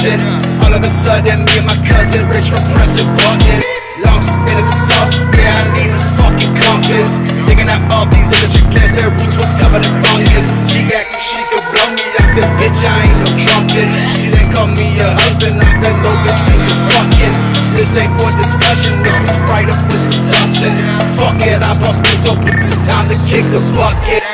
bustin'. All of a sudden, me and my cousin Rich from pressing buttons. Lost in the sauce, yeah, I need a fucking compass. Thinking out all these industry plans, their roots were covered in fungus. She asked if she could blow me, I said, bitch, I ain't no trumpet. She then called me a husband, I said, no, bitch, we just fucking. This ain't for discussion, mix the Sprite up with some tussin'. Fuck it, I bust into boots, it's time to kick the bucket.